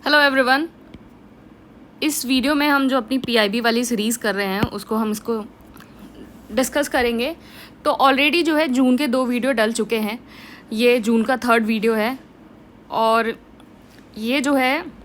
Hello everyone. इस video में हम जो अपनी पीआईबी वाली सीरीज़ कर रहे हैं उसको हम इसको डिस्कस करेंगे। तो ऑलरेडी जो है जून के 2 वीडियो डल चुके हैं, ये जून का 3rd वीडियो है और ये जो है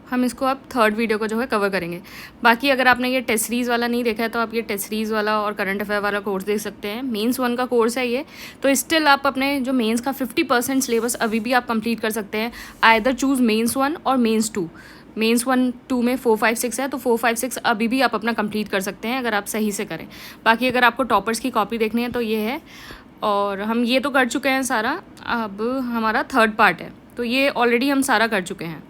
हम इसको अब 3rd वीडियो को जो है कवर करेंगे। बाकी अगर आपने ये टेस्ट सीरीज़ वाला नहीं देखा है तो आप ये टेस्ट सीरीज़ वाला और करंट अफेयर वाला कोर्स देख सकते हैं। मेंस 1 का कोर्स है ये, तो स्टिल आप अपने जो मेंस का 50% सिलेबस अभी भी आप कंप्लीट कर सकते हैं। आइदर चूज़ मेंस 1 और मेंस 2। मेंस 1 2 में 4 5 6 है, तो 4 5 6 अभी भी आप अपना कंप्लीट कर सकते हैं अगर आप सही से करें। बाकी अगर आपको टॉपर्स की कॉपी देखनी है तो ये है, और हम ये तो कर चुके हैं सारा। अब हमारा 3rd पार्ट है, तो ये ऑलरेडी हम सारा कर चुके हैं।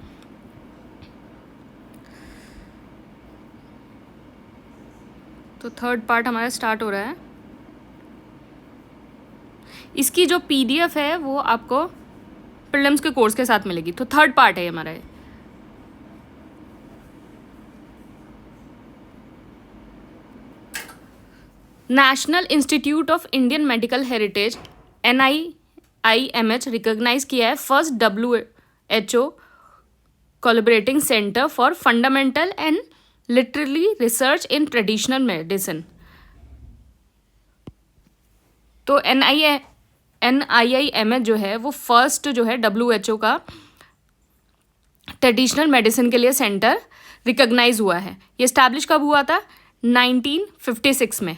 तो 3rd पार्ट हमारा स्टार्ट हो रहा है। इसकी जो पीडीएफ है वो आपको प्रीलिम्स के कोर्स के साथ मिलेगी। तो 3rd पार्ट है हमारा। National Institute of Indian Medical Heritage NIIMH recognise किया है first WHO collaborating centre for fundamental and literally research in traditional medicine. तो NIIMH जो है वो फर्स्ट जो है WHO का ट्रेडिशनल मेडिसिन के लिए सेंटर रिकॉग्नाइज हुआ है। ये इस्टेब्लिश कब हुआ था? 1956 में।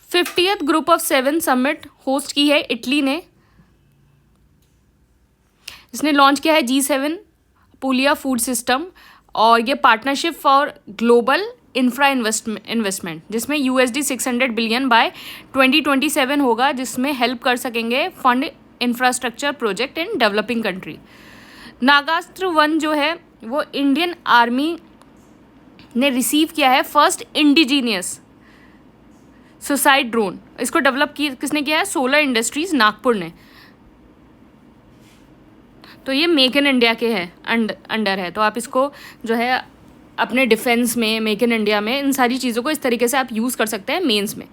50th group of 7 summit host की है इटली ने। इसने लॉन्च किया है G7 पुलिया फूड सिस्टम, और ये partnership for global infra investment जिसमें USD 600 बिलियन बाय 2027 होगा, जिसमें हेल्प कर सकेंगे fund infrastructure project in developing country. Nagastra 1 जो है वो इंडियन आर्मी ने रिसीव किया है फर्स्ट इंडिजीनियस सुसाइड ड्रोन। इसको डेवलप किसने किया है? सोलर इंडस्ट्रीज नागपुर ने। तो ये मेक इन इंडिया के है अंडर है, तो आप इसको जो है अपने डिफेंस में, मेक इन इंडिया में, इन सारी चीज़ों को इस तरीके से आप यूज़ कर सकते हैं मेंस में।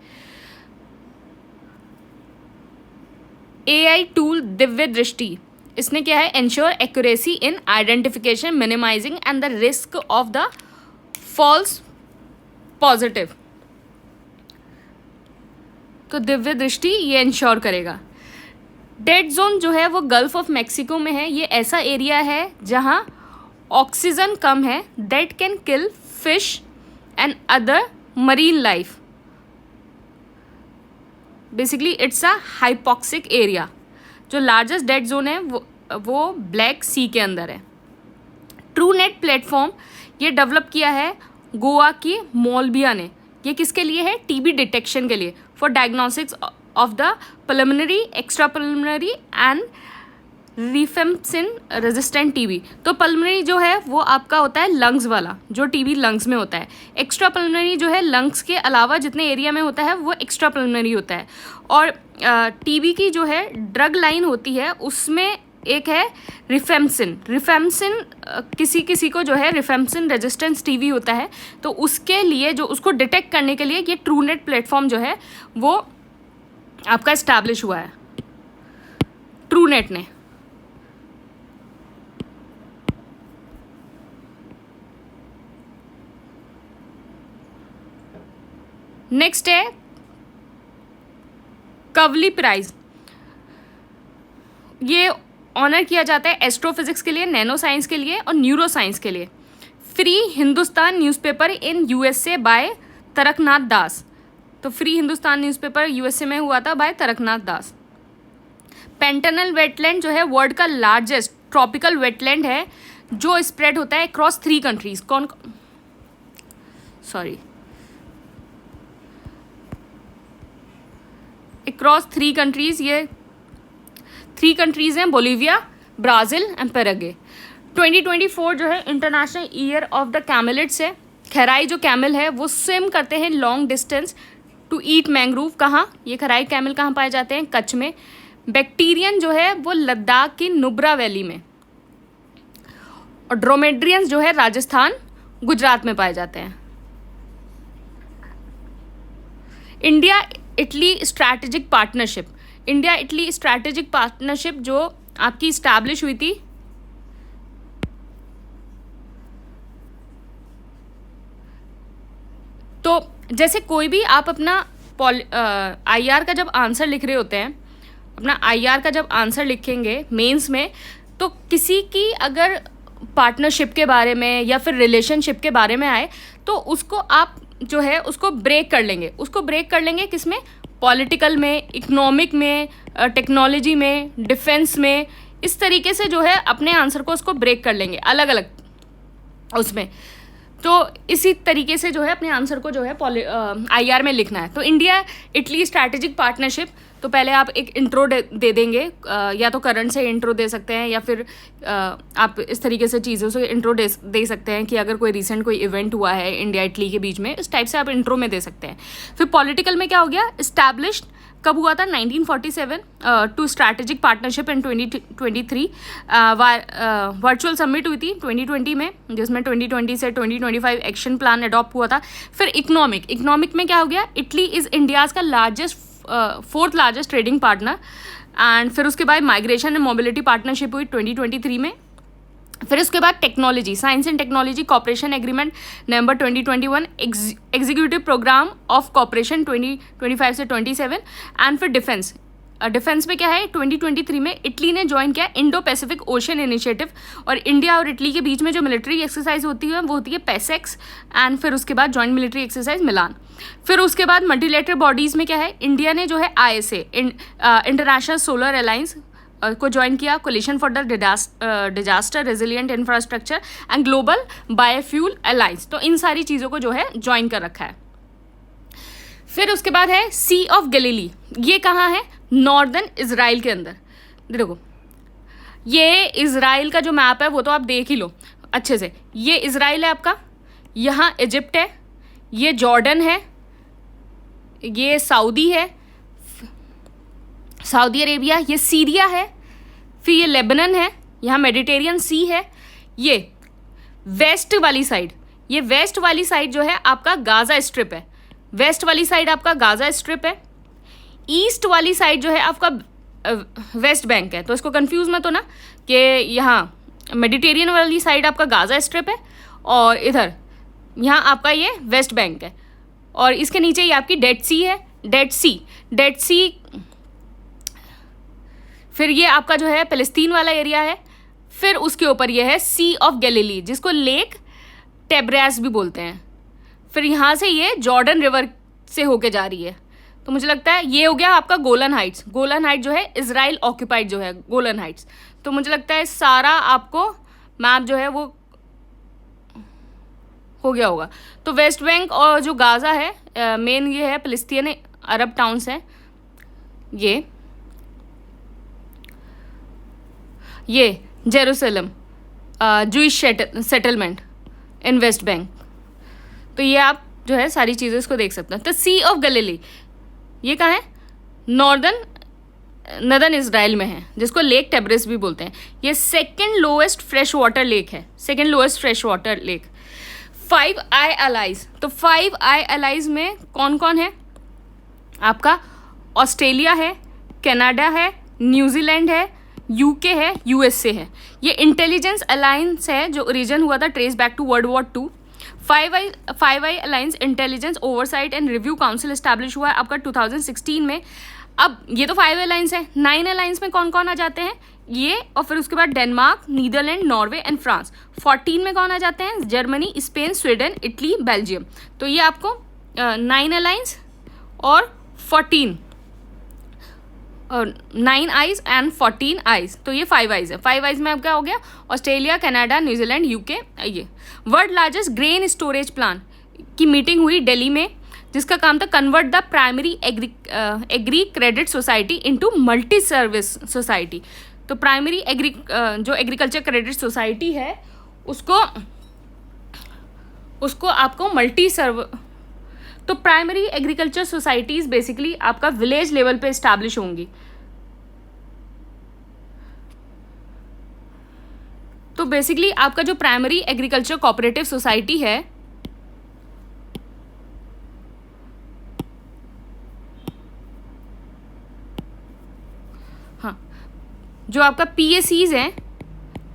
AI टूल दिव्य दृष्टि, इसने क्या है? Ensure accuracy in identification minimising and the risk of the false positive. तो दिव्य दृष्टि ये इंश्योर करेगा। डेड जोन जो है वो गल्फ ऑफ मैक्सिको में है। ये ऐसा एरिया है जहाँ ऑक्सीजन कम है, that can kill fish and other marine life. Basically it's a hypoxic area. जो लार्जेस्ट डेड जोन है वो ब्लैक सी के अंदर है। ट्रू नेट प्लेटफॉर्म ये डेवलप किया है गोवा की मोल्बिया ने। ये किसके लिए है? TB डिटेक्शन के लिए, for diagnosis of the pulmonary, extra pulmonary and रिफेम्पसिन resistant TB। तो पल्मोनरी जो है वो आपका होता है लंग्स वाला, जो TB लंग्स में होता है। एक्स्ट्रा पल्मोनरी जो है लंग्स के अलावा जितने एरिया में होता है वो एक्स्ट्रा पल्मोनरी होता है। और TB की जो है ड्रग लाइन होती है उसमें एक है रिफेम्पसिन। किसी किसी को जो है रिफेम्पसिन रेजिस्टेंस TB होता है, तो उसके लिए जो उसको डिटेक्ट करने के लिए ये ट्रूनेट प्लेटफॉर्म जो है वो आपका इस्टेब्लिश हुआ है ट्रूनेट ने। नेक्स्ट है कवली प्राइज। ये ऑनर किया जाता है एस्ट्रोफिजिक्स के लिए, नैनो साइंस के लिए और न्यूरो साइंस के लिए। Free Hindustan newspaper in USA by Taraknath Das. तो फ्री हिंदुस्तान न्यूज़पेपर USA में हुआ था by Taraknath Das. Pantanal wetland जो है वर्ल्ड का लार्जेस्ट ट्रॉपिकल वेटलैंड है जो स्प्रेड होता है अक्रॉस 3 कंट्रीज। Across 3 countries. ये 3 कंट्रीज हैं, बोलीविया, ब्राज़ील एंड पैराग्वे। 2024 जो है international year of the camelids है। खैराई जो कैमल है वो स्विम करते हैं long distance to eat mangrove. कहाँ? ये खैराई कैमल कहाँ पाए जाते हैं? कच्छ में। बैक्टीरियन जो है वो लद्दाख की नुब्रा वैली में, और ड्रोमेड्रियंस जो है राजस्थान, गुजरात में पाए जाते हैं। इंडिया इटली स्ट्रैटेजिक पार्टनरशिप जो आपकी इस्टेब्लिश हुई थी तो जैसे कोई भी आप अपना IR का जब आंसर लिख रहे होते हैं, अपना IR का जब आंसर लिखेंगे मेंस में, तो किसी की अगर पार्टनरशिप के बारे में या फिर रिलेशनशिप के बारे में आए तो उसको आप जो है उसको ब्रेक कर लेंगे किसमें, पॉलिटिकल में, इकोनॉमिक में, टेक्नोलॉजी में, डिफेंस में, इस तरीके से जो है अपने आंसर को उसको ब्रेक कर लेंगे अलग अलग उसमें। तो इसी तरीके से जो है अपने आंसर को जो है IR में लिखना है। तो इंडिया इटली स्ट्रैटेजिक पार्टनरशिप, तो पहले आप एक इंट्रो दे देंगे, या तो करंट से इंट्रो दे सकते हैं या फिर आप इस तरीके से चीज़ों से इंट्रो दे सकते हैं कि अगर कोई रिसेंट कोई इवेंट हुआ है इंडिया इटली के बीच में, इस टाइप से आप इंट्रो में दे सकते हैं। फिर पॉलिटिकल में क्या हो गया, इस्टेब्लिश्ड कब हुआ था, 1947 to strategic partnership in 2023। Virtual summit हुई थी 2020 में, जिसमें 2020 से 2025 एक्शन प्लान अडॉप्ट हुआ था। फिर इकोनॉमिक में क्या हो गया, इटली इज़ इंडियाज़ का fourth largest trading partner. And फिर उसके बाद माइग्रेशन एंड मोबिलिटी पार्टनरशिप हुई 2023 में। फिर उसके बाद technology, science and technology cooperation agreement November 2021, executive programme of cooperation 2025 से 27। एंड फिर डिफेंस में क्या है, 2023 में इटली ने ज्वाइन किया इंडो पैसिफिक ओशन इनिशिएटिव, और इंडिया और इटली के बीच में जो मिलिट्री एक्सरसाइज होती है वो होती है पैसेक्स। एंड फिर उसके बाद जॉइंट मिलिट्री एक्सरसाइज मिलान। फिर उसके बाद मल्टीलेटरल बॉडीज़ में क्या है, इंडिया ने जो है ISA इंटरनेशनल सोलर अलायंस को ज्वाइन किया, coalition for the disaster resilient infrastructure and global biofuel alliance. तो इन सारी चीज़ों को जो है ज्वाइन कर रखा है। फिर उसके बाद है सी ऑफ गलीली, ये कहाँ है, नॉर्दर्न इजराइल के अंदर। देखो ये इजराइल का जो मैप है वो तो आप देख ही लो अच्छे से, ये इजराइल है आपका, यहाँ इजिप्ट है, ये जॉर्डन है, ये सऊदी है, सऊदी अरेबिया, ये सीरिया है, फिर ये लेबनन है, यहाँ मेडिटेरियन सी है। ये वेस्ट वाली साइड, ये वेस्ट वाली साइड जो है आपका गाज़ा स्ट्रिप है, वेस्ट वाली साइड आपका गाज़ा स्ट्रिप है। ईस्ट वाली साइड जो है आपका वेस्ट बैंक है, तो इसको कंफ्यूज मत हो ना कि यहाँ मेडिटेरियन वाली साइड आपका गाज़ा स्ट्रिप है और इधर यहाँ आपका ये वेस्ट बैंक है, और इसके नीचे ये आपकी डेड सी है, डेड सी। फिर ये आपका जो है फ़लस्तीन वाला एरिया है। फिर उसके ऊपर ये है सी ऑफ गैलीली, जिसको लेक टेब्रेस भी बोलते हैं। फिर यहाँ से ये जॉर्डन रिवर से होके जा रही है। तो मुझे लगता है ये हो गया आपका गोलन हाइट्स। गोलन हाइट जो है इजराइल ऑक्यूपाइड जो है गोलन हाइट्स। तो मुझे लगता है सारा आपको मैप जो है वो हो गया होगा। तो वेस्ट बैंक और जो गाज़ा है मेन ये है, फ़लस्तीन अरब टाउन्स हैं, ये Jerusalem Jewish settlement in West Bank. तो ये आप जो है सारी चीज़ें इसको देख सकते हैं। तो सी ऑफ गलीली ये कहाँ है, नदर्न इजराइल में है, जिसको लेक टेब्रेस भी बोलते हैं। ये second lowest fresh water lake है, 5 आई अलाइज। तो 5 आई अलाइज में कौन कौन है, आपका ऑस्ट्रेलिया है, कनाडा है, न्यूजीलैंड है, UK है, USA है। ये इंटेलिजेंस अलायंस है जो ओरिजिन हुआ था trace back to World War II। 5 eye alliance intelligence oversight and review council establish हुआ है आपका 2016 में। अब ये तो 5 अलायंस है, 9 अलायंस में कौन कौन आ जाते हैं ये, और फिर उसके बाद Denmark, Netherland, Norway and France. 14 में कौन आ जाते हैं, Germany, Spain, Sweden, Italy, Belgium. तो ये आपको 9 अलायंस और 14 और 9 आइज एंड 14 आइज। तो ये 5 आइज है। 5 आइज में अब क्या हो गया, ऑस्ट्रेलिया, कनाडा, न्यूजीलैंड, UK। ये world largest grain storage plan की मीटिंग हुई दिल्ली में, जिसका काम था convert the primary agri credit society into multi service society. तो प्राइमरी जो एग्रीकल्चर क्रेडिट सोसाइटी है उसको आपको मल्टी सर्व। तो प्राइमरी एग्रीकल्चर सोसाइटीज़ बेसिकली आपका विलेज लेवल पे इस्टेब्लिश होंगी। तो बेसिकली आपका जो प्राइमरी एग्रीकल्चर कोऑपरेटिव सोसाइटी है हाँ, जो आपका PACs हैं,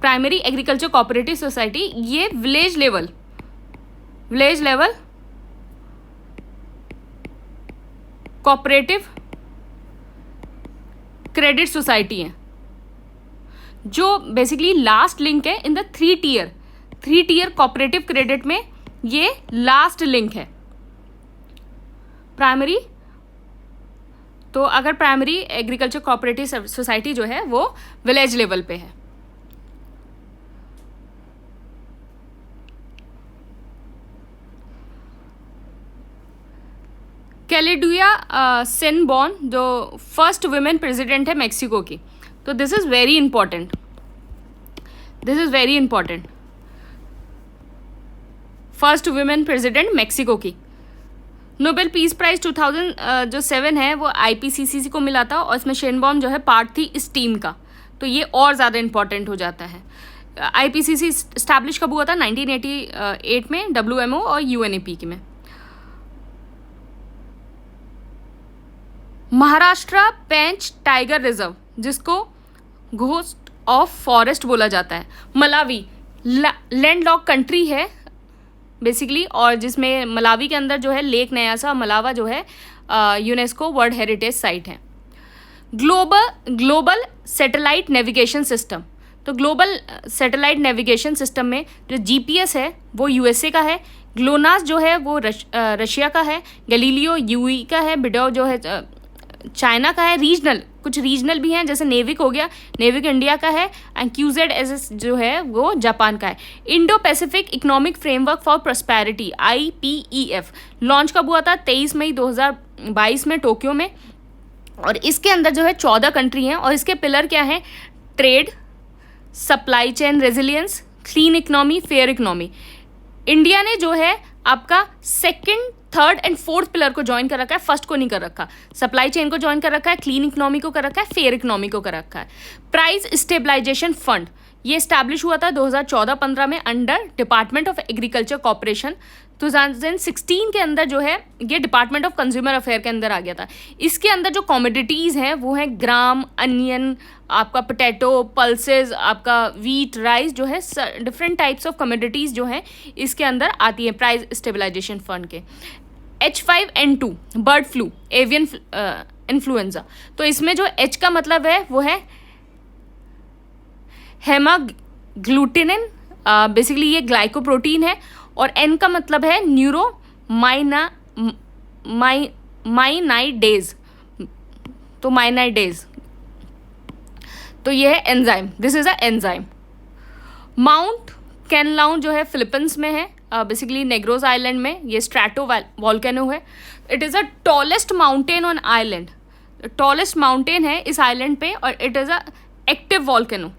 प्राइमरी एग्रीकल्चर कोऑपरेटिव सोसाइटी, ये village level cooperative credit society हैं, जो बेसिकली लास्ट लिंक है in the three tier cooperative credit में, ये लास्ट लिंक है प्राइमरी। तो अगर प्राइमरी एग्रीकल्चर कोऑपरेटिव सोसाइटी जो है वो विलेज लेवल पे है। क्लेडुआ सिनबॉर्न जो फर्स्ट वुमेन प्रेसिडेंट है मेक्सिको की, तो this is very important, first women president Mexico की। नोबेल पीस प्राइज 2007 है वो IPCC को मिला था, और इसमें शेनबॉर्न जो है पार्ट थी इस टीम का, तो ये और ज़्यादा इंपॉर्टेंट हो जाता है। IPCC इस्टेब्लिश कब हुआ था? 1988 में WMO और UNEP में। महाराष्ट्र पेंच टाइगर रिजर्व, जिसको घोस्ट ऑफ फॉरेस्ट बोला जाता है, मलावी लैंडलॉक कंट्री है बेसिकली, और जिसमें मलावी के अंदर जो है लेक न्यासा मलावा जो है यूनेस्को वर्ल्ड हेरिटेज साइट है। ग्लोबल सैटेलाइट नेविगेशन सिस्टम, तो ग्लोबल सैटेलाइट नेविगेशन सिस्टम में जो GPS है वो USA का है, ग्लोनास जो है वो रशिया का है, गैलीलियो UE का है, बिडो जो है चाइना का है, कुछ रीजनल भी हैं जैसे नेविक हो गया, नेविक इंडिया का है, एंड QZSS जो है वो जापान का है। Indo Pacific economic framework for prosperity IPEF launch कब हुआ था? 23 मई 2022 में टोक्यो में, और इसके अंदर जो है 14 कंट्री हैं, और इसके पिलर क्या हैं? Trade, supply chain resilience, clean economy, fair economy. India ने जो है आपका second, third and fourth pillar को ज्वाइन कर रखा है, फर्स्ट को नहीं कर रखा। सप्लाई चेन को ज्वाइन कर रखा है, क्लीन इकोनॉमी को कर रखा है, फेयर इकोनॉमी को कर रखा है। प्राइस स्टेबलाइजेशन फंड ये स्टैब्लिश हुआ था 2014-15 में under department of agriculture corporation. 2016 के अंदर जो है ये डिपार्टमेंट ऑफ कंज्यूमर अफेयर के अंदर आ गया था। इसके अंदर जो कमोडिटीज़ हैं वो हैं ग्राम, अनियन, आपका पोटैटो, पल्सेस, आपका वीट, राइस जो है, डिफरेंट टाइप्स ऑफ कमोडिटीज़ जो हैं इसके अंदर आती हैं प्राइस स्टेबलाइजेशन फंड के। H5N2 bird flu, avian influenza, तो इसमें जो H का मतलब है वो है हेमाग्लूटिनिन, बेसिकली ये ग्लाइकोप्रोटीन है, और N का मतलब है माइनाइडेज, तो माइनाइडेज, तो ये है enzyme, this is a enzyme. Mount Kanlaon जो है फिलीपींस में है, बेसिकली नेग्रोज आइलैंड में, ये स्ट्रैटो वॉल्केनो है। It is a tallest mountain on island, tallest mountain है इस आइलैंड पे, और it is a active volcano.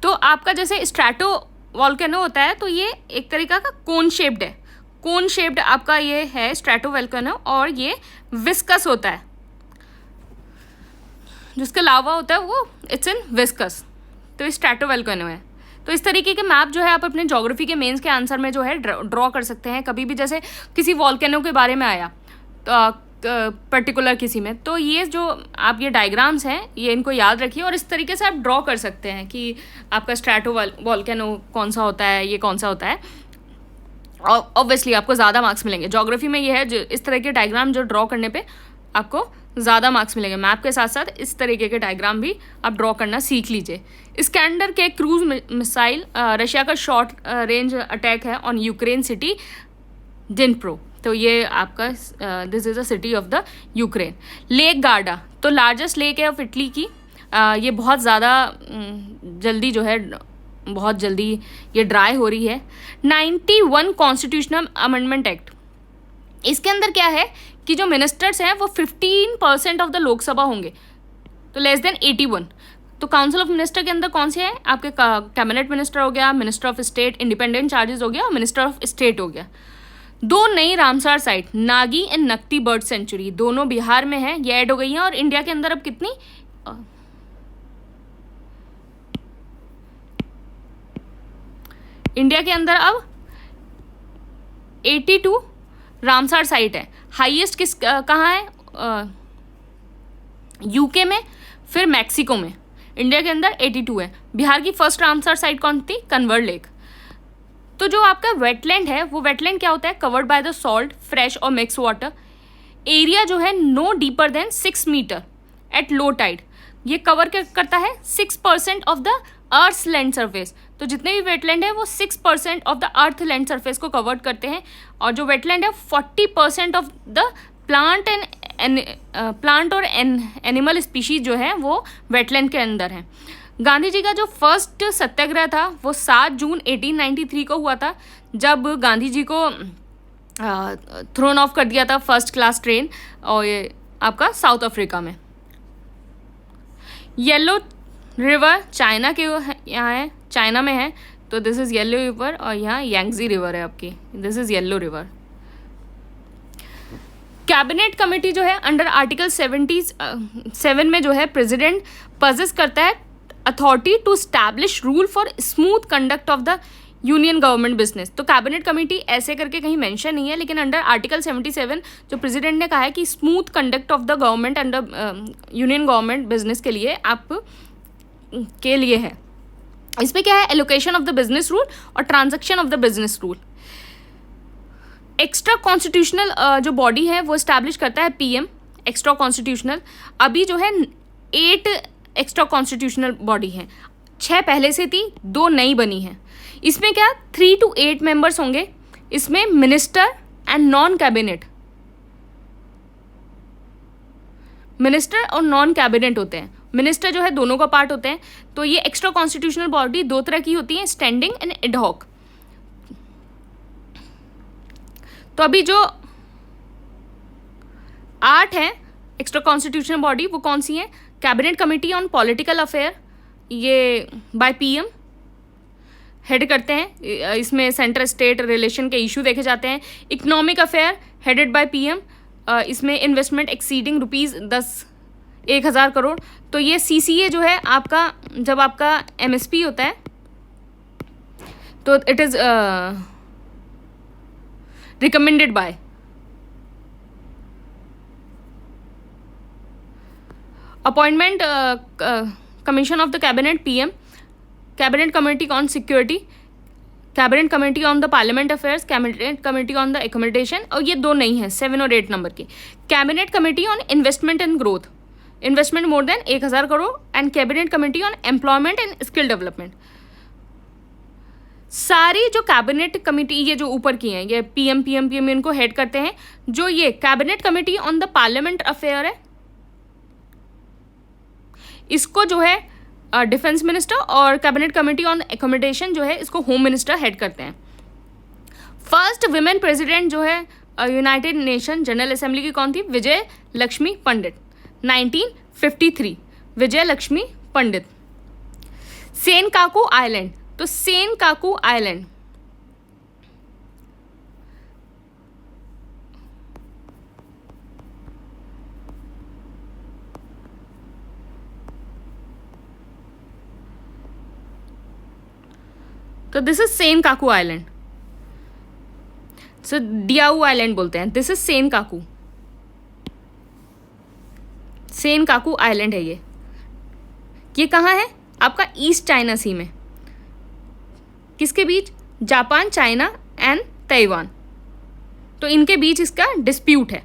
तो आपका जैसे स्ट्रैटो वॉल्केनो होता है, तो ये एक तरीका का कोन शेप्ड है, कोन शेप्ड आपका ये है स्ट्रैटो वॉल्केनो, और ये विस्कस होता है, जिसका लावा होता है वो इट्स इन विस्कस, तो ये स्ट्रैटो वॉल्केनो है। तो इस तरीके के मैप जो है आप अपने ज्योग्राफी के मेंस के आंसर में जो है ड्रॉ कर सकते हैं। कभी भी जैसे किसी वॉल्केनो के बारे में आया पर्टिकुलर किसी में, तो ये जो आप ये डायग्राम्स हैं ये इनको याद रखिए, और इस तरीके से आप ड्रॉ कर सकते हैं कि आपका स्ट्रैटो वॉल्केनो कौन सा होता है, ये कौन सा होता है। और ऑब्वियसली आपको ज़्यादा मार्क्स मिलेंगे ज्योग्राफी में, ये है जो इस तरह के डायग्राम जो ड्रॉ करने पे आपको ज़्यादा मार्क्स मिलेंगे। मैप के साथ साथ इस तरीके के डायग्राम भी आप ड्रॉ करना सीख लीजिए। इस्कैंडर के क्रूज मिसाइल रशिया का शॉर्ट रेंज अटैक है ऑन यूक्रेन सिटी डिनप्रो, तो ये आपका this is a city of the Ukraine. Lake Garda, तो लार्जेस्ट लेक है ऑफ इटली की, ये बहुत ज़्यादा जल्दी जो है बहुत जल्दी ये ड्राई हो रही है। 91 कॉन्स्टिट्यूशनल अमेंडमेंट एक्ट, इसके अंदर क्या है कि जो मिनिस्टर्स हैं वो 15% ऑफ द लोकसभा होंगे, तो लेस देन 81। तो काउंसिल ऑफ मिनिस्टर के अंदर कौन से हैं आपके? कैबिनेट मिनिस्टर हो गया, minister of state, independent charges हो गया, और मिनिस्टर ऑफ स्टेट हो गया। 2 नई Ramsar site, Nagi and Nakti bird sanctuary, दोनों बिहार में है, ये ऐड हो गई हैं। और इंडिया के अंदर अब कितनी, इंडिया के अंदर अब 82 रामसार साइट है। हाईएस्ट किस कहाँ है? यूके में, फिर मैक्सिको में। इंडिया के अंदर 82 है। बिहार की फर्स्ट रामसार साइट कौन थी? कन्वर लेक। तो जो आपका वेटलैंड है वो वेटलैंड क्या होता है? Covered by the salt, fresh और मिक्स वाटर। एरिया जो है no deeper than 6 metre at low tide, ये कवर करता है 6% of the earth land surface. तो जितने भी वेटलैंड है वो 6% of the earth land surface को कवर करते हैं, और जो वेटलैंड है 40% ऑफ द प्लांट और एनिमल स्पीशीज जो है वो वेटलैंड के अंदर है। गांधी जी का जो फर्स्ट सत्याग्रह था वो 7 जून 1893 को हुआ था, जब गांधी जी को थ्रोन ऑफ कर दिया था फर्स्ट क्लास ट्रेन, और ये आपका साउथ अफ्रीका में। येलो रिवर चाइना के यहाँ है, चाइना में है, तो दिस इज़ येलो रिवर, और यहाँ यांगजी रिवर है आपकी, this is yellow river. Cabinet committee जो है अंडर आर्टिकल 77 में जो है प्रेसिडेंट पजेस करता है authority to establish rule for smooth conduct of the union government business. तो कैबिनेट कमेटी ऐसे करके कहीं मेंशन नहीं है, लेकिन अंडर आर्टिकल 77 जो प्रेसिडेंट ने कहा है कि smooth conduct of the government under union government business के लिए के लिए है। इसमें क्या है, allocation of the business rule और transaction of the business rule. Extra constitutional जो बॉडी है वो इस्टेब्लिश करता है पीएम, एक्स्ट्रा कॉन्स्टिट्यूशनल। अभी जो है 8 एक्स्ट्रा कॉन्स्टिट्यूशनल बॉडी हैं, 6 पहले से थी, 2 नई बनी हैं। इसमें क्या 3 to 8 मेंबर्स होंगे, इसमें minister and non cabinet, minister और नॉन कैबिनेट होते हैं। मिनिस्टर जो है दोनों का पार्ट होते हैं। तो ये एक्स्ट्रा कॉन्स्टिट्यूशनल बॉडी 2 तरह की होती है, स्टैंडिंग एंड एडहॉक। तो अभी जो 8 हैं एक्स्ट्रा कॉन्स्टिट्यूशनल बॉडी, वो कौन सी हैं? Cabinet committee on political affair, ये बाय पीएम हेड करते हैं, इसमें सेंटर स्टेट रिलेशन के इशू देखे जाते हैं। Economic affair headed by PM, इसमें इन्वेस्टमेंट एक्सीडिंग ₹1,000 करोड़। तो ये सीसीए जो है आपका, जब आपका एमएसपी होता है तो it is recommended by. Appointment commission of the cabinet PM, cabinet committee on security, cabinet committee on the parliament affairs, cabinet committee on the accommodation, और ये 2 नहीं है 7 और 8 नंबर की। Cabinet committee on investment and growth, investment more than 1,000 crore, and cabinet committee on employment and skill development. सारी जो cabinet committee ये जो ऊपर की हैं, ये पीएम इनको हेड करते हैं। जो ये cabinet committee on the parliament affair है, इसको जो है डिफेंस मिनिस्टर, और कैबिनेट कमेटी ऑन एकोमोडेशन जो है इसको होम मिनिस्टर हेड करते हैं। फर्स्ट विमेन प्रेसिडेंट जो है यूनाइटेड नेशन जनरल असेंबली की कौन थी? विजय लक्ष्मी पंडित, 1953, विजय लक्ष्मी पंडित। सेनकाकू आइलैंड, तो सेनकाकू आइलैंड तो this is Senkaku island, so Diaoyu island बोलते हैं। This is Senkaku, Senkaku island है ये कहाँ है? आपका ईस्ट चाइना सी में। किसके बीच? Japan, China and Taiwan. तो इनके बीच इसका डिस्प्यूट है।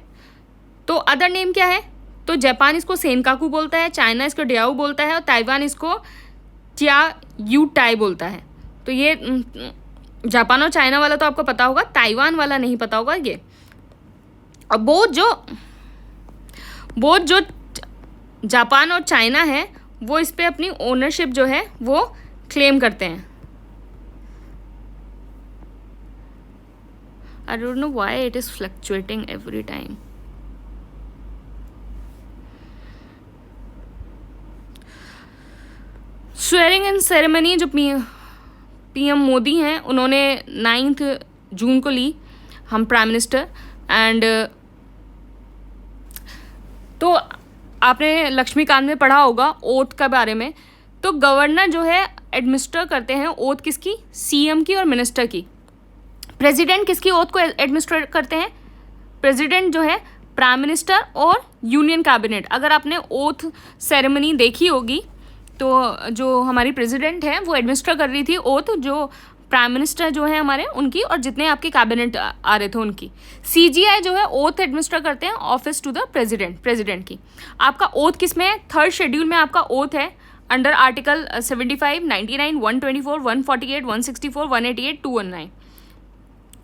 तो अदर नेम क्या है? तो जापान इसको सेनकाकू बोलता है, चाइना इसको डियाऊ बोलता है, और ताइवान इसको चियायूटाई बोलता है। तो ये जापान और चाइना वाला तो आपको पता होगा, ताइवान वाला नहीं पता होगा ये। और बोथ जो जापान और चाइना है वो इस पे अपनी ओनरशिप जो है वो क्लेम करते हैं। I don't know why it is fluctuating every time. Swearing in ceremony जो पीएम मोदी हैं उन्होंने 9 जून को ली, हम प्राइम मिनिस्टर। एंड तो आपने लक्ष्मीकांत में पढ़ा होगा ओथ के बारे में। तो गवर्नर जो है एडमिनिस्टर करते हैं ओथ किसकी? सीएम की और मिनिस्टर की। प्रेसिडेंट किसकी ओथ को एडमिनिस्टर करते हैं? प्रेसिडेंट जो है प्राइम मिनिस्टर और यूनियन कैबिनेट। अगर आपने ओथ सेरेमनी देखी होगी तो जो हमारी प्रेसिडेंट है वो एडमिनिस्टर कर रही थी ओथ, जो प्राइम मिनिस्टर जो है हमारे उनकी, और जितने आपके कैबिनेट आ रहे थे उनकी। CGI जो है ओथ एडमिनिस्टर करते हैं ऑफिस टू द प्रेसिडेंट की। आपका ओथ किस में है? 3rd शेड्यूल में आपका ओथ है अंडर आर्टिकल 75, 99, 124, 148, 164, 188, 219।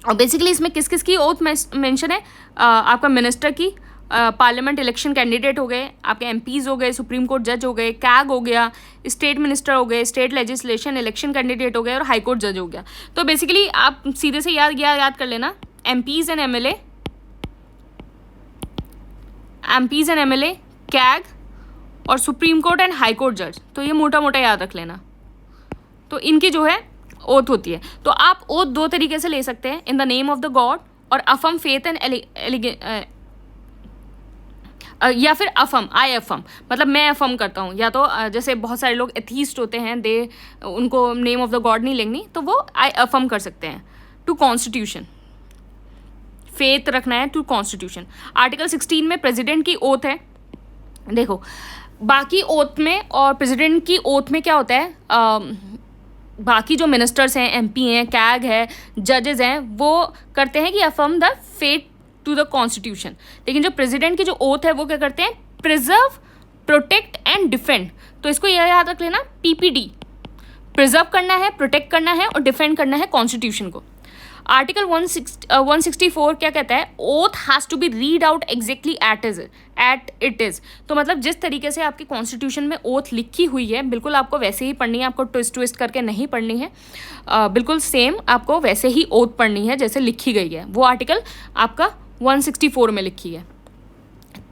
और बेसिकली इसमें किस किस की ओथ मेंशन है? आपका मिनिस्टर की, पार्लियामेंट इलेक्शन कैंडिडेट हो गए, आपके MPs हो गए, सुप्रीम कोर्ट जज हो गए, कैग हो गया, स्टेट मिनिस्टर हो गए, स्टेट लेजिस्लेशन इलेक्शन कैंडिडेट हो गए, और हाई कोर्ट जज हो गया। तो बेसिकली आप सीधे से याद कर लेना, MPs एंड MLA, कैग और supreme court and high court जज। तो ये मोटा मोटा याद रख लेना। तो इनकी जो है ओथ होती है। तो आप ओथ 2 तरीके से ले सकते हैं, in the name of the God और अफर्म फेथ एंड या फिर आई अफर्म, मतलब मैं अफर्म करता हूँ। या तो जैसे बहुत सारे लोग एथीस्ट होते हैं, उनको नेम ऑफ द गॉड नहीं लेंगी, तो वो आई अफर्म कर सकते हैं टू कॉन्स्टिट्यूशन, फेथ रखना है टू कॉन्स्टिट्यूशन। आर्टिकल 16 में प्रेसिडेंट की ओथ है। देखो बाकी ओथ में और प्रेसिडेंट की ओथ में क्या होता है, बाकी जो मिनिस्टर्स हैं, MP हैं, कैग है, जजेस हैं, वो करते हैं कि affirm the faith to the constitution. लेकिन जो प्रेसिडेंट की जो ओथ है वो क्या करते हैं? Preserve, protect and defend. तो इसको यह याद रख लेना, PPD, प्रिजर्व करना है, प्रोटेक्ट करना है और डिफेंड करना है कॉन्स्टिट्यूशन को। आर्टिकल 164 क्या कहता है? Oath has to be read out exactly at it is. तो मतलब जिस तरीके से आपकी कॉन्स्टिट्यूशन में ओथ लिखी हुई है, बिल्कुल आपको वैसे ही पढ़नी है, आपको ट्विस्ट करके नहीं पढ़नी है। बिल्कुल सेम आपको वैसे ही ओथ पढ़नी है जैसे लिखी गई है। वो आर्टिकल आपका 164 में लिखी है।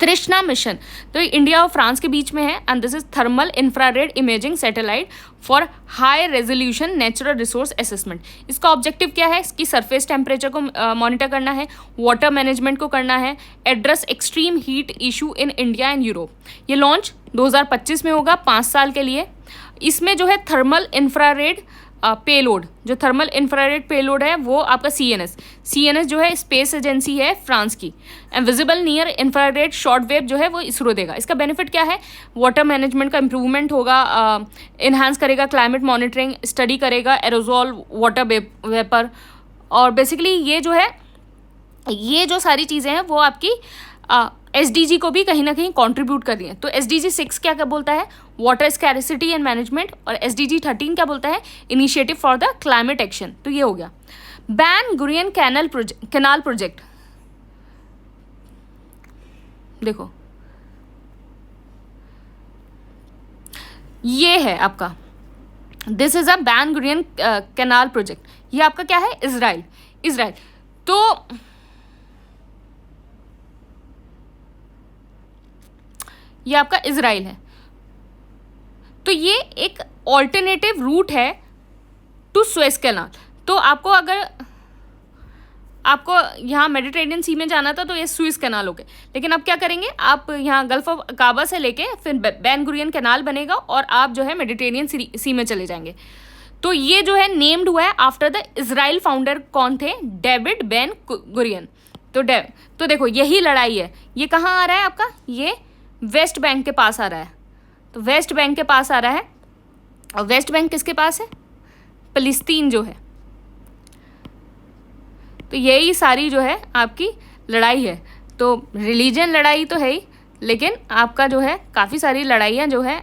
तृष्णा मिशन, तो इंडिया और फ्रांस के बीच में है, and this is thermal infrared imaging satellite for high resolution natural resource assessment. इसका ऑब्जेक्टिव क्या है? इसकी सरफेस टेम्परेचर को मॉनिटर करना है, वाटर मैनेजमेंट को करना है, address extreme heat issue in India and Europe. ये लॉन्च 2025 में होगा, 5 साल के लिए। इसमें जो है थर्मल इंफ्रारेड पेलोड, जो थर्मल इंफ्रारेड पेलोड है वो आपका CNS जो है स्पेस एजेंसी है फ्रांस की। And visible near infrared short wave जो है वो इसरो देगा। इसका बेनिफिट क्या है? वाटर मैनेजमेंट का इंप्रूवमेंट होगा, इन्हांस करेगा क्लाइमेट मॉनिटरिंग, स्टडी करेगा एरोजॉल वाटर वेपर। और बेसिकली ये जो सारी चीज़ें हैं वो आपकी SDG को भी कहीं ना कहीं कंट्रीब्यूट कर रही हैं। तो SDG 6 क्या बोलता है? Water scarcity and management. और SDG 13 क्या बोलता है? Initiative for the climate action. तो ये हो गया। बैन गुरियन कैनाल प्रोजेक्ट, देखो ये है आपका, this is a ban Gurion canal project. ये आपका क्या है? इजराइल। तो ये आपका इजराइल है। तो ये एक ऑल्टरनेटिव रूट है टू सुएज कैनाल। तो अगर आपको यहाँ मेडिटेरेनियन सी में जाना था तो ये सुएज कैनाल हो गए। लेकिन अब क्या करेंगे? आप यहाँ गल्फ ऑफ अकाबा से लेके फिर बैन गुरियन कैनाल बनेगा और आप जो है मेडिटेरेनियन सी में चले जाएंगे। तो ये जो है नेम्ड हुआ है आफ्टर द इजराइल फाउंडर। कौन थे? David ban Gurion. तो देखो यही लड़ाई है। ये कहाँ आ रहा है आपका? ये वेस्ट बैंक के पास आ रहा है। तो वेस्ट बैंक के पास आ रहा है। और वेस्ट बैंक किसके पास है? फिलिस्तीन जो है। तो यही सारी जो है आपकी लड़ाई है। तो रिलीजन लड़ाई तो है ही, लेकिन आपका जो है काफ़ी सारी लड़ाइयाँ जो है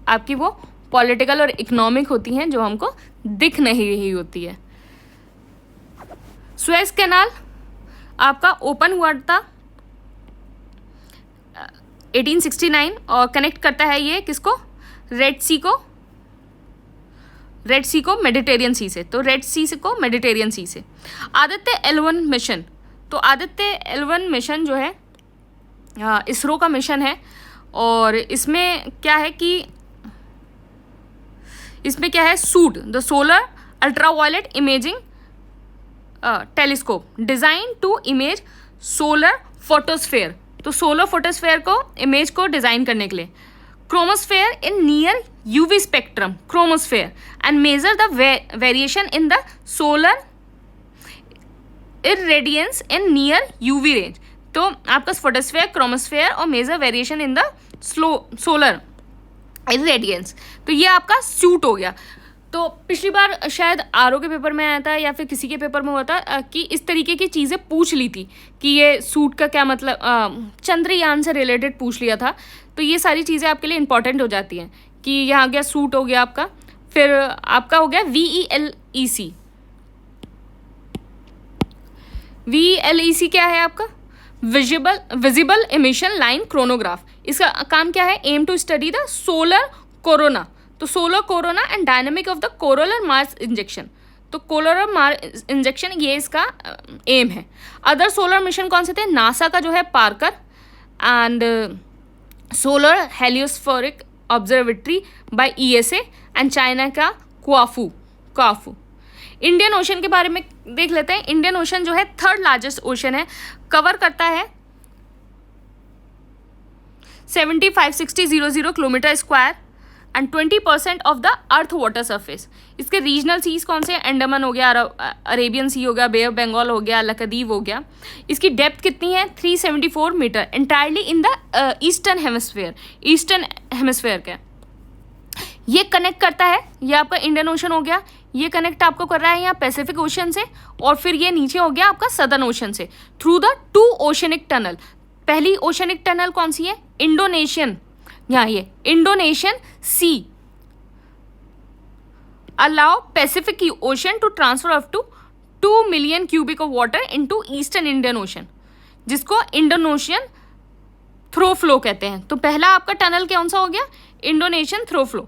आपकी वो पॉलिटिकल और इकोनॉमिक होती हैं, जो हमको दिख नहीं रही होती है। सुएज कैनाल आपका ओपन हुआ था 1869 और कनेक्ट करता है ये किसको? रेड सी को मेडिटेरियन सी से। तो रेड सी को मेडिटेरियन सी से। आदित्य L1 मिशन, तो आदित्य L1 मिशन जो है इसरो का मिशन है। और इसमें क्या है suit the solar ultraviolet imaging telescope design to image solar photosphere. तो सोलर फोटोस्फेयर को इमेज को डिज़ाइन करने के लिए chromosphere in near UV spectrum chromosphere and measure the variation in the solar irradiance in near UV range. तो आपका photosphere, chromosphere और measure variation in the solar irradiance. तो ये आपका सूट हो गया। तो पिछली बार शायद आरओ के पेपर में आया था या फिर किसी के पेपर में हुआ था कि इस तरीके की चीज़ें पूछ ली थी कि ये सूट का क्या मतलब, चंद्रयान से रिलेटेड पूछ लिया था। तो ये सारी चीज़ें आपके लिए इंपॉर्टेंट हो जाती हैं कि यहाँ गया सूट हो गया आपका, फिर आपका हो गया VELEC। VELEC क्या है आपका? Visible emission line coronagraph. इसका काम क्या है? Aim to study the solar corona. तो solar corona and dynamic of the coronal mass injection. तो कोरोलर मास इंजेक्शन ये इसका एम है। अदर सोलर मिशन कौन से थे? नासा का जो है Parker and solar heliospheric observatory by ESA and China का क्वाफू। इंडियन ओशन के बारे में देख लेते हैं। इंडियन ओशन जो है थर्ड लार्जेस्ट ओशन है, कवर करता है 75,60,000 kilometre square and 20% of the earth water surface. इसके रीजनल सीज कौन से? अंडमान हो गया, अरेबियन सी हो गया, बे ऑफ बंगाल हो गया, लक्षद्वीप हो गया। इसकी डेप्थ कितनी है? 374 metre, entirely in the eastern hemisphere का। ये कनेक्ट करता है, ये आपका इंडियन ओशन हो गया, ये कनेक्ट आपको कर रहा है यहाँ पैसिफिक ओशन से, और फिर ये नीचे हो गया आपका सदर्न ओशन से थ्रू द 2 ओशनिक टनल। पहली ओशनिक टनल कौन सी है? इंडोनेशियन, यहाँ ये Indonesian sea allow Pacific ocean to transfer up to 2 million cubic of water into eastern Indian ocean, जिसको इंडोनेशियन थ्रो फ्लो कहते हैं। तो पहला आपका टनल कौन सा हो गया? Indonesian throw flow.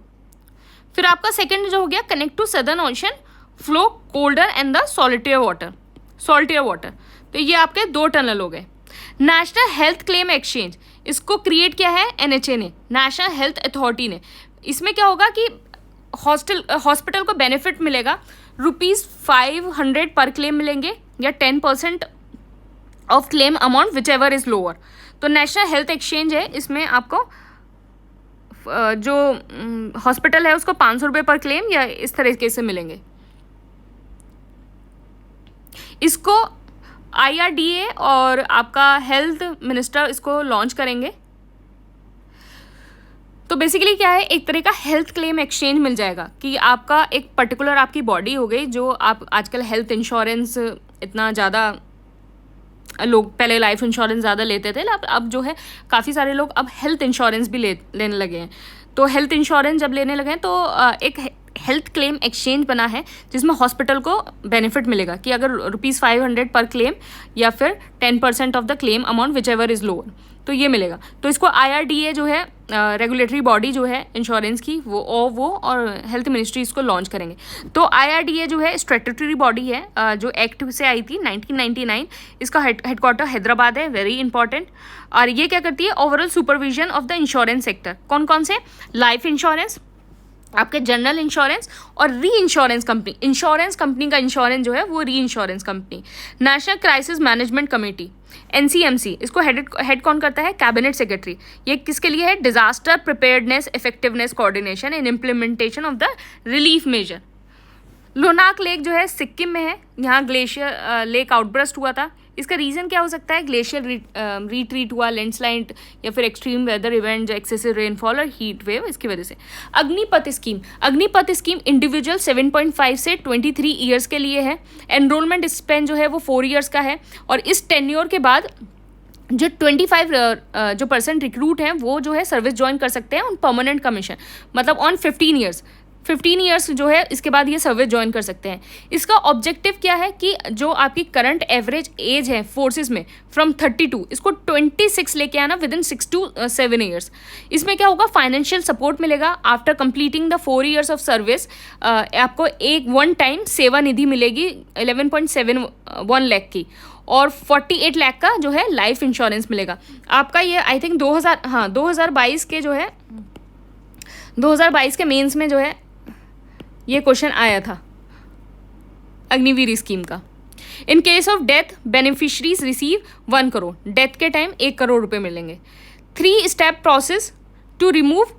फिर आपका सेकंड जो हो गया connect to southern ocean flow colder and the saltier water. तो ये आपके 2 टनल हो गए। नेशनल हेल्थ क्लेम एक्सचेंज, इसको क्रिएट किया है NHA ने, नेशनल हेल्थ अथॉरिटी ने। इसमें क्या होगा कि हॉस्पिटल को बेनिफिट मिलेगा, ₹500 पर क्लेम मिलेंगे या 10% of claim amount which ever is lower. तो नेशनल हेल्थ एक्सचेंज है, इसमें आपको जो हॉस्पिटल है उसको 500 रुपये पर क्लेम या इस तरीके से मिलेंगे। इसको IRDA और आपका हेल्थ मिनिस्टर इसको लॉन्च करेंगे। तो बेसिकली क्या है, एक तरह का हेल्थ क्लेम एक्सचेंज मिल जाएगा कि आपका एक पर्टिकुलर आपकी बॉडी हो गई, जो आप आजकल हेल्थ इंश्योरेंस इतना ज़्यादा, लोग पहले लाइफ इंश्योरेंस ज़्यादा लेते थे, अब जो है काफ़ी सारे लोग अब हेल्थ इंश्योरेंस भी लेने लगे हैं। तो हेल्थ इंश्योरेंस जब लेने लगे हैं तो एक हेल्थ क्लेम एक्सचेंज बना है जिसमें हॉस्पिटल को बेनिफिट मिलेगा कि अगर ₹500 पर क्लेम या फिर 10% of the claim amount which ever is lower, तो ये मिलेगा। तो इसको IRDA जो है रेगुलेटरी बॉडी जो है इंश्योरेंस की, वो और हेल्थ मिनिस्ट्री इसको लॉन्च करेंगे। तो IRDA जो है स्टैट्यूटरी बॉडी है, जो एक्ट से आई थी 1999। इसका हेडक्वार्टर हैदराबाद है, वेरी इंपॉर्टेंट। और ये क्या करती है? Overall supervision of the insurance sector. कौन कौन से? लाइफ इंश्योरेंस, आपके जनरल इंश्योरेंस और reinsurance company. Insurance company का इंश्योरेंस जो है वो reinsurance company. National crisis management committee NCMC, इसको हेड कौन करता है? Cabinet secretary. ये किसके लिए है? Disaster preparedness, effectiveness, coordination and implementation of the relief measure. Lhonak lake जो है सिक्किम में है, यहाँ ग्लेशियर लेक आउटब्रस्ट हुआ था। इसका रीज़न क्या हो सकता है? ग्लेशियर रिट्रीट हुआ, लैंडस्लाइड या फिर एक्सट्रीम वेदर इवेंट, जो एक्सेसिव रेनफॉल और हीट वेव, इसकी वजह से। अग्निपथ स्कीम इंडिविजुअल 7.5 से 23 ईयर्स के लिए है। एनरोलमेंट स्पेन जो है वो 4 ईयर्स का है, और इस टेन्योर के बाद जो 25% रिक्रूट हैं वो जो है सर्विस ज्वाइन कर सकते हैं ऑन परमानेंट कमीशन, मतलब ऑन 15 ईयर्स जो है इसके बाद ये सर्विस ज्वाइन कर सकते हैं। इसका ऑब्जेक्टिव क्या है कि जो आपकी करंट एवरेज एज है फोर्सेस में फ्रॉम 32, इसको 26 लेके आना विद इन 6 to 7 ईयर्स। इसमें क्या होगा? फाइनेंशियल सपोर्ट मिलेगा after completing the 4 years of service. आपको एक 1 टाइम सेवा निधि मिलेगी 11.71 लाख की, और 48 लाख का जो है लाइफ इंश्योरेंस मिलेगा आपका। ये आई थिंक 2022 के जो है 2022 के मेंस में जो है ये क्वेश्चन आया था अग्निवीर स्कीम का। In case of death beneficiaries receive 1 crore, death के टाइम 1 करोड़ रुपए मिलेंगे। 3 step process to remove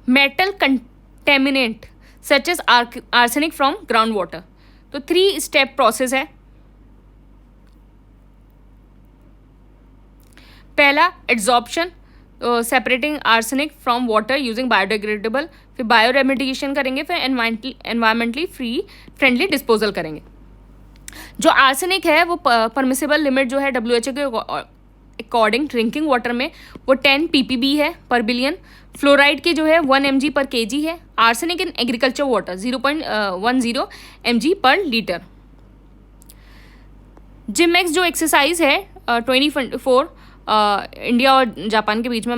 metal contaminant such as arsenic from ground water. तो 3 स्टेप प्रोसेस है। पहला adsorption, separating arsenic from water using biodegradable फिर बायो रेमेडिएशन करेंगे, फिर environmentally friendly disposal करेंगे। जो आर्सेनिक है वो परमिसिबल लिमिट जो है WHO के अकॉर्डिंग ड्रिंकिंग वाटर में वो 10 ppb है पर बिलियन। फ्लोराइड की जो है 1 mg पर kg है। Arsenic in agriculture water 0.10 mg पर लीटर। जिमएक्स जो एक्सरसाइज है 2024 इंडिया और जापान के बीच में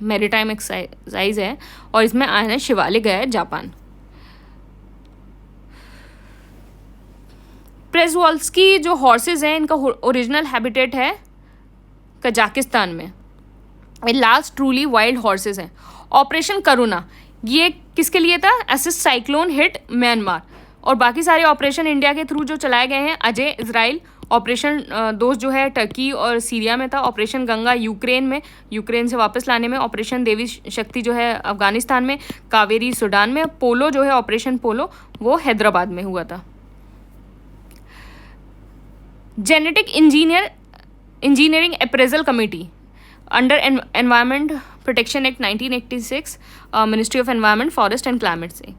मैरीटाइम एक्सरसाइज है और इसमें आया है शिवालिक गया है जापान। प्रेज़वाल्स्की जो हॉर्सेज हैं इनका ओरिजिनल हैबिटेट है कजाकिस्तान में। ये लास्ट ट्रूली वाइल्ड हॉर्सेज हैं। ऑपरेशन करुणा ये किसके लिए था? Assist cyclone hit Myanmar. और बाकी सारे ऑपरेशन इंडिया के थ्रू जो चलाए गए हैं, अजय इजराइल, ऑपरेशन दोस्त जो है टर्की और सीरिया में था, ऑपरेशन गंगा यूक्रेन में, यूक्रेन से वापस लाने में, ऑपरेशन देवी शक्ति जो है अफगानिस्तान में, कावेरी सूडान में, पोलो जो है ऑपरेशन पोलो वो हैदराबाद में हुआ था। Genetic engineering appraisal committee under environment protection act 1986 ministry of environment forest and climate से।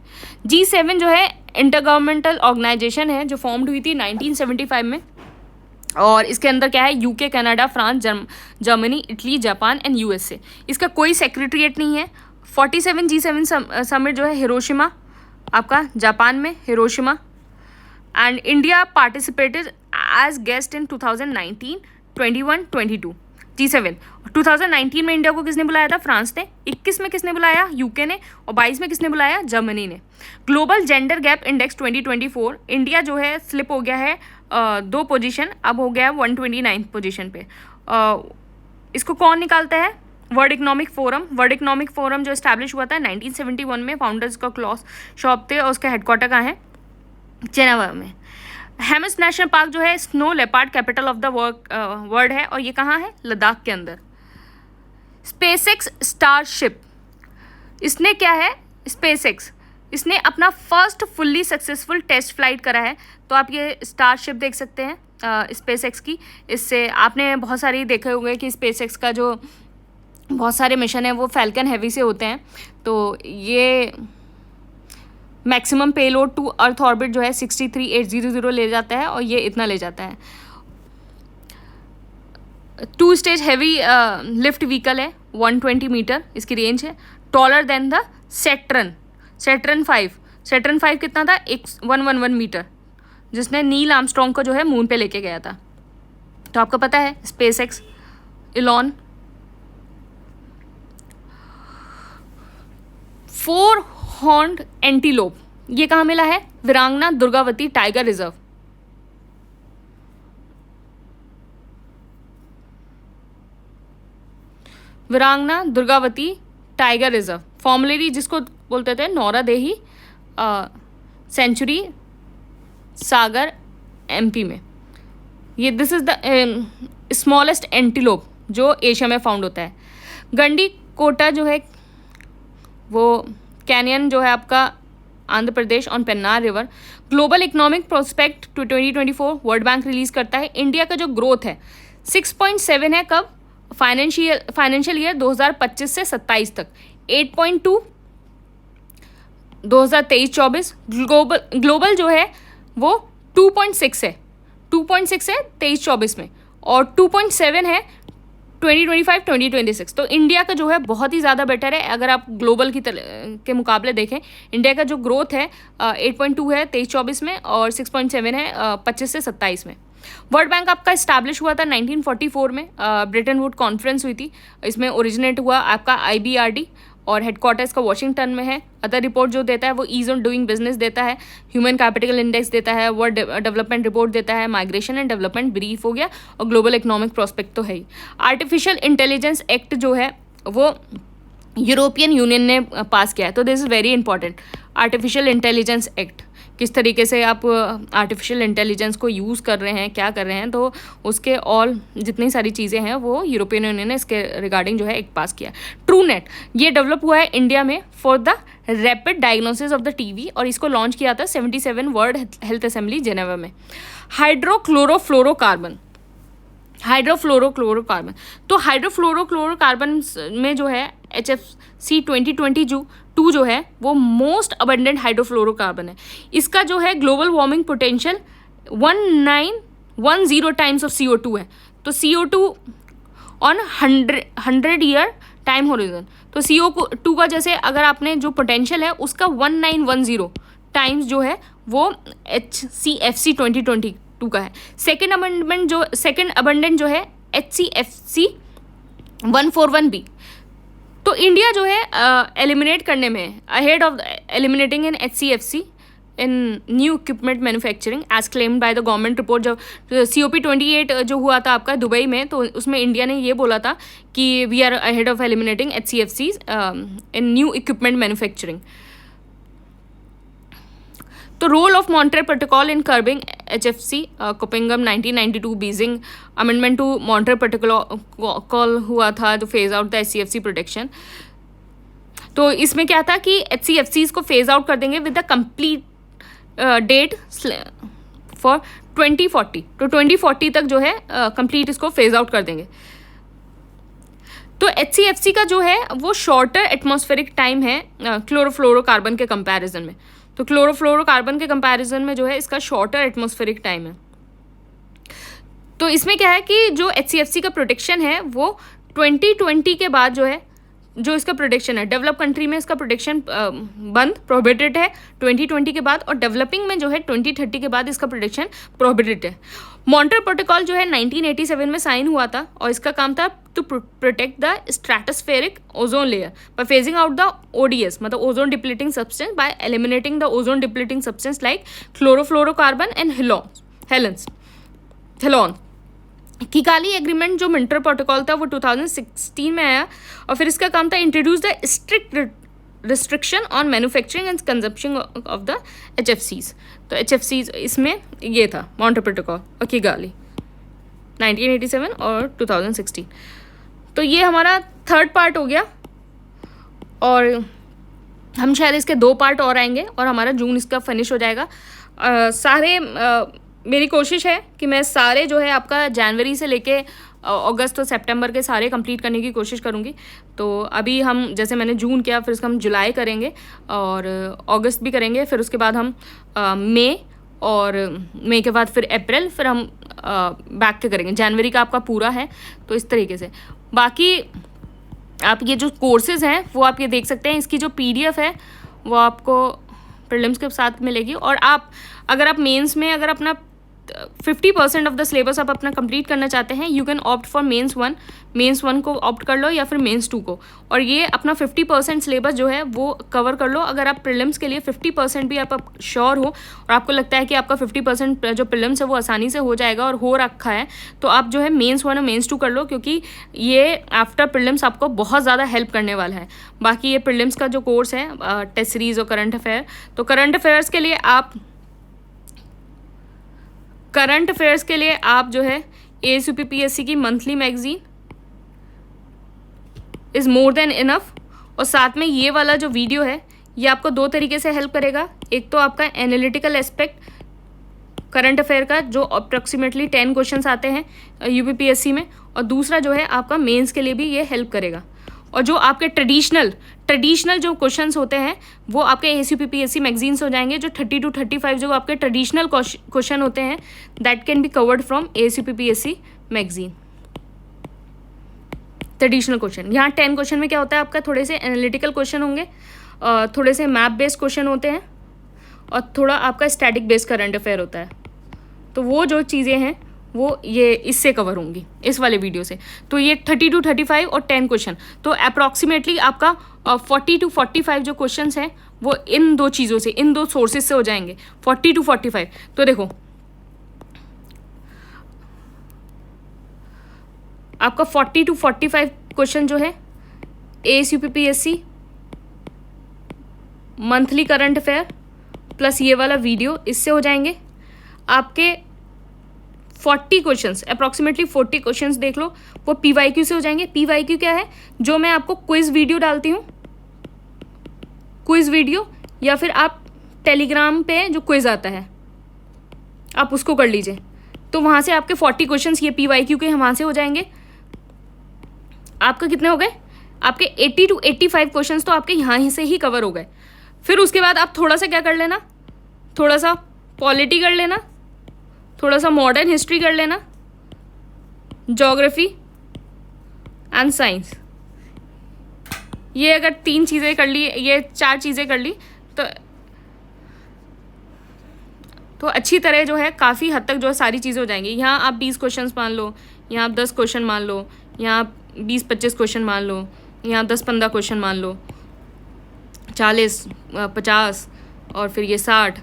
G7 जो है इंटरगवर्नमेंटल ऑर्गेनाइजेशन है जो फॉर्म्ड हुई थी 1975 में और इसके अंदर क्या है? UK, Canada, France, Germany, Italy, Japan and USA। इसका कोई सेक्रेटरीट नहीं है। 47 G7 समिट जो है हिरोशिमा आपका जापान में, Hiroshima. And India participated as guest in 2019, 21, 22 G7। 2019 में इंडिया को किसने बुलाया था? फ्रांस ने। 21 में किसने बुलाया? यूके ने। और 22 में किसने बुलाया? जर्मनी ने। Global gender gap index 2024 India जो है स्लिप हो गया है 2 पोजीशन, अब हो गया है 129 पोजीशन पे। इसको कौन निकालता है? World economic forum. World economic forum जो इस्टेब्लिश हुआ था 1971 में, फाउंडर्स का क्लॉस शॉप थे और उसका हेडक्वार्टर कहाँ है? जेनेवा में। हेमिस नेशनल पार्क जो है snow leopard capital of the world है और ये कहाँ है? लद्दाख के अंदर। स्पेसएक्स स्टारशिप, इसने क्या है? स्पेसएक्स इसने अपना first fully successful test flight करा है। तो आप ये स्टारशिप देख सकते हैं स्पेसएक्स की। इससे आपने बहुत सारी देखे होंगे कि स्पेसएक्स का जो बहुत सारे मिशन है वो फैल्कन हैवी से होते हैं। तो ये maximum payload to earth orbit जो है 63800 ले जाता है और ये इतना ले जाता है। 2 स्टेज हैवी लिफ्ट व्हीकल है, 120 मीटर इसकी रेंज है। टॉलर देन द सैटर्न 5 कितना था? 111 मीटर, जिसने नील आर्मस्ट्रॉन्ग को जो है मून पे लेके गया था। तो आपको पता है स्पेसएक्स, इलॉन। 4 हॉर्न्ड एंटीलोप ये कहाँ मिला है? वीरांगना दुर्गावती टाइगर रिजर्व। वीरांगना दुर्गावती टाइगर रिजर्व, फॉर्मुलरी जिसको बोलते थे नौरादेही सेंचुरी सागर MP में। ये this is the smallest antelope जो एशिया में फाउंड होता है। गंडी कोटा जो है वो कैनियन जो है आपका Andhra Pradesh on Pennar river. Global economic prospect 2024 world bank release करता है। इंडिया का जो ग्रोथ है 6.7 है कब? फाइनेंशियल ईयर 2025 से 27 तक। 8.2 2023-24। ग्लोबल जो है वो 2.6 है 23-24 में और 2.7 है 2025-2026। तो इंडिया का जो है बहुत ही ज़्यादा बेटर है। अगर आप ग्लोबल के मुकाबले देखें, इंडिया का जो ग्रोथ है 8.2 है 23-24 में और 6.7 है 25 से 27 में। वर्ल्ड बैंक आपका इस्टेब्लिश हुआ था 1944 में, ब्रिटन वुड कॉन्फ्रेंस हुई थी, इसमें ओरिजिनेट हुआ आपका IBRD और हेडक्वार्टर्स का वॉशिंगटन में है। अदर रिपोर्ट जो देता है वो ईज ऑन डूइंग बिजनेस देता है, ह्यूमन कैपिटल इंडेक्स देता है, वर्ल्ड डेवलपमेंट रिपोर्ट देता है, माइग्रेशन एंड डेवलपमेंट ब्रीफ हो गया और ग्लोबल इकोनॉमिक प्रोस्पेक्ट तो है ही। आर्टिफिशियल इंटेलिजेंस एक्ट जो है वो यूरोपियन यूनियन ने पास किया है, तो this is very important. Artificial intelligence act, किस तरीके से आप आर्टिफिशियल इंटेलिजेंस को यूज़ कर रहे हैं, क्या कर रहे हैं, तो उसके ऑल जितनी सारी चीज़ें हैं वो यूरोपियन यूनियन ने इसके रिगार्डिंग जो है एक पास किया। ट्रू नेट ये डेवलप हुआ है इंडिया में for the rapid diagnosis of the TB और इसको लॉन्च किया था 77 वर्ल्ड हेल्थ असेंबली जेनेवा में। हाइड्रोफ्लोरोकार्बन, तो हाइड्रोफ्लोरोकार्बन में जो है HFC 2020 जो CO2 जो है वो मोस्ट अबंडेंट हाइड्रोफ्लोरोकार्बन है। इसका जो है global warming potential 1910 times of CO2 है। तो CO2 on 100 year time horizon, तो CO2 का जैसे अगर आपने जो पोटेंशियल है उसका 1910 टाइम्स जो है वो HCFC 2022 का है। सेकेंड अबंडेंट जो है HCFC 141b। तो इंडिया जो है एलिमिनेट करने में ahead of eliminating in HCFC in new equipment manufacturing as claimed by the government report. जब COP28 जो हुआ था आपका दुबई में, तो उसमें इंडिया ने ये बोला था कि we are ahead of eliminating HCFCs in new equipment manufacturing. तो role of Montreal protocol in curbing HFC Copenhagen 1992 Beijing amendment to Montreal protocol हुआ था जो phase out the HCFC protection. तो इसमें क्या था कि HCFCs को फेज आउट कर देंगे with the complete date for 2040। तो 2040 तक जो है कंप्लीट इसको फेज आउट कर देंगे। तो HCFC का जो है वो शॉर्टर एटमॉस्फेरिक टाइम है क्लोरोफ्लोरोकार्बन के कंपैरिजन में। तो क्लोरोफ्लोरोकार्बन के कंपैरिजन में जो है इसका शॉर्टर एटमॉस्फेरिक टाइम है। तो इसमें क्या है कि जो HCFC का प्रोटेक्शन है वो 2020 के बाद जो है जो इसका प्रोटेक्शन है, डेवलप कंट्री में इसका प्रोटेक्शन बंद प्रोहिबिटेड है 2020 के बाद, और डेवलपिंग में जो है 2030 के बाद इसका प्रोटेक्शन प्रोहिबिटेड है। मॉन्ट्रियल प्रोटोकॉल जो है 1987 में साइन हुआ था और इसका काम था to protect the stratospheric ozone layer by phasing out the ODS मतलब ozone depleting substance by eliminating the ozone depleting substance like chlorofluorocarbon and halon. Kigali agreement जो मॉन्ट्रियल प्रोटोकॉल था वो 2016 में आया और फिर इसका काम था introduce the strict restriction on manufacturing and consumption of the HFCs। तो HFCs इसमें ये था मॉन्ट्रियल प्रोटोकॉल और किगाली 1987 और 2016। तो ये हमारा थर्ड पार्ट हो गया और हम शायद इसके 2 पार्ट और आएंगे और हमारा जून इसका फिनिश हो जाएगा। मेरी कोशिश है कि मैं सारे जो है आपका जनवरी से लेके अगस्त और सितंबर के सारे कंप्लीट करने की कोशिश करूँगी। तो अभी हम जैसे मैंने जून किया, फिर उसका हम जुलाई करेंगे और अगस्त भी करेंगे, फिर उसके बाद हम मई और मई के बाद फिर अप्रैल, फिर हम बैक के करेंगे। जनवरी का आपका पूरा है। तो इस तरीके से बाकी आप ये जो कोर्सेज़ हैं वो आप ये देख सकते हैं। इसकी जो PDF है वो आपको प्रीलिम्स के साथ मिलेगी। और आप अगर आप मेंस में अगर अपना 50% ऑफ द सिलेबस आप अपना कंप्लीट करना चाहते हैं, you can opt for mains 1 को ऑप्ट कर लो या फिर मेंस 2 को, और ये अपना 50% सिलेबस जो है वो कवर कर लो। अगर आप प्रीलिम्स के लिए 50% भी आप श्योर हो और आपको लगता है कि आपका 50% जो प्रीलिम्स है वो आसानी से हो जाएगा और हो रखा है, तो आप जो है मेंस 1 और मेंस 2 कर लो, क्योंकि ये आफ्टर प्रीलिम्स आपको बहुत ज़्यादा हेल्प करने वाला है। बाकी ये प्रीलिम्स का जो कोर्स है टेस्ट सीरीज़ और करंट अफेयर, तो करंट अफेयर्स के लिए आप जो है ASUPPSC की monthly magazine is more than enough. और साथ में ये वाला जो वीडियो है ये आपको 2 तरीके से हेल्प करेगा। एक तो आपका एनालिटिकल एस्पेक्ट करंट अफेयर का जो अप्रॉक्सीमेटली 10 क्वेश्चंस आते हैं UPPSC में, और दूसरा जो है आपका मेंस के लिए भी ये हेल्प करेगा। और जो आपके ट्रेडिशनल जो क्वेश्चंस होते हैं वो आपके ASUPPSC मैगजीन्स हो जाएंगे। जो 30 to 35 जो आपके ट्रेडिशनल क्वेश्चन होते हैं that can be covered from ASUPPSC magazine. Traditional question यहाँ 10 क्वेश्चन में क्या होता है, आपका थोड़े से एनालिटिकल क्वेश्चन होंगे, थोड़े से मैप बेस्ड क्वेश्चन होते हैं और थोड़ा आपका स्टैटिक बेस्ड करंट अफेयर होता है। तो वो जो चीज़ें हैं वो ये इससे कवर होंगी इस वाले वीडियो से। तो ये 30 to 35 और 10 क्वेश्चन, तो अप्रॉक्सीमेटली आपका 40 to 45 जो क्वेश्चंस हैं वो इन 2 चीज़ों से, इन 2 सोर्सेज से हो जाएंगे 40 to 45। तो देखो आपका 40 to 45 क्वेश्चन जो है ASUPPSC monthly current affair plus ये वाला वीडियो, इससे हो जाएंगे आपके 40 क्वेश्चंस, अप्रॉक्सीमेटली 40 क्वेश्चंस देख लो, वो PYQ से हो जाएंगे। PYQ क्या है, जो मैं आपको क्विज़ वीडियो डालती हूँ, क्विज़ वीडियो, या फिर आप टेलीग्राम पे जो क्विज़ आता है आप उसको कर लीजिए। तो वहाँ से आपके 40 क्वेश्चंस ये PYQ के वहाँ से हो जाएंगे। आपका कितने हो गए, आपके 80 to 85 क्वेश्चंस तो आपके यहाँ ही से ही कवर हो गए। फिर उसके बाद आप थोड़ा सा क्या कर लेना, थोड़ा सा पॉलिटी कर लेना, थोड़ा सा मॉडर्न हिस्ट्री कर लेना, ज्योग्राफी एंड साइंस। ये अगर 3 चीज़ें कर ली, ये 4 चीज़ें कर ली तो अच्छी तरह जो है काफ़ी हद तक जो है सारी चीज़ें हो जाएंगी। यहाँ आप 20 क्वेश्चन मान लो, यहाँ आप 10 क्वेश्चन मान लो, यहाँ आप 20-25 क्वेश्चन मान लो, यहाँ 10-15 क्वेश्चन मान लो, 40-50 और फिर ये 60,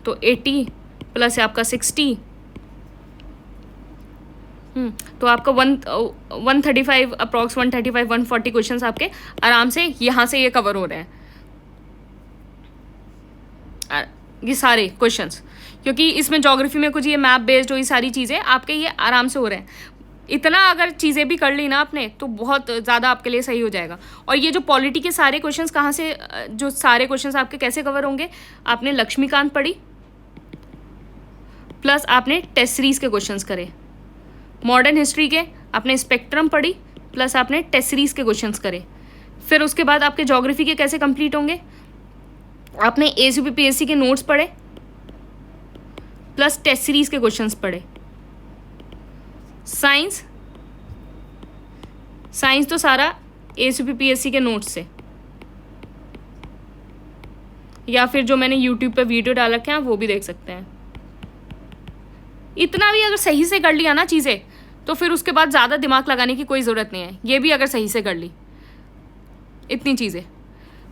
तो 80 प्लस है आपका 60, तो आपका 135 अप्रॉक्स 140 क्वेश्चंस आपके आराम से यहाँ से ये कवर हो रहे हैं, ये सारे क्वेश्चंस, क्योंकि इसमें ज्योग्राफी में कुछ ये मैप बेस्ड हो, ये सारी चीज़ें आपके ये आराम से हो रहे हैं। इतना अगर चीज़ें भी कर ली ना आपने तो बहुत ज़्यादा आपके लिए सही हो जाएगा। और ये जो पॉलिटी के सारे क्वेश्चंस कहाँ से, जो सारे क्वेश्चंस आपके कैसे कवर होंगे, आपने लक्ष्मीकांत पढ़ी प्लस आपने टेस्ट सीरीज के क्वेश्चंस करे, मॉडर्न हिस्ट्री के आपने स्पेक्ट्रम पढ़ी प्लस आपने टेस्ट सीरीज के क्वेश्चंस करे। फिर उसके बाद आपके ज्योग्राफी के कैसे कंप्लीट होंगे, आपने ACPPSC के नोट्स पढ़े प्लस टेस्ट सीरीज के क्वेश्चंस पढ़े। साइंस तो सारा ACPPSC के नोट्स से, या फिर जो मैंने यूट्यूब पे वीडियो डाल रखे हैं वो भी देख सकते हैं। इतना भी अगर सही से कर लिया ना चीज़ें तो फिर उसके बाद ज़्यादा दिमाग लगाने की कोई ज़रूरत नहीं है। ये भी अगर सही से कर ली इतनी चीज़ें,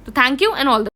तो thank you and all the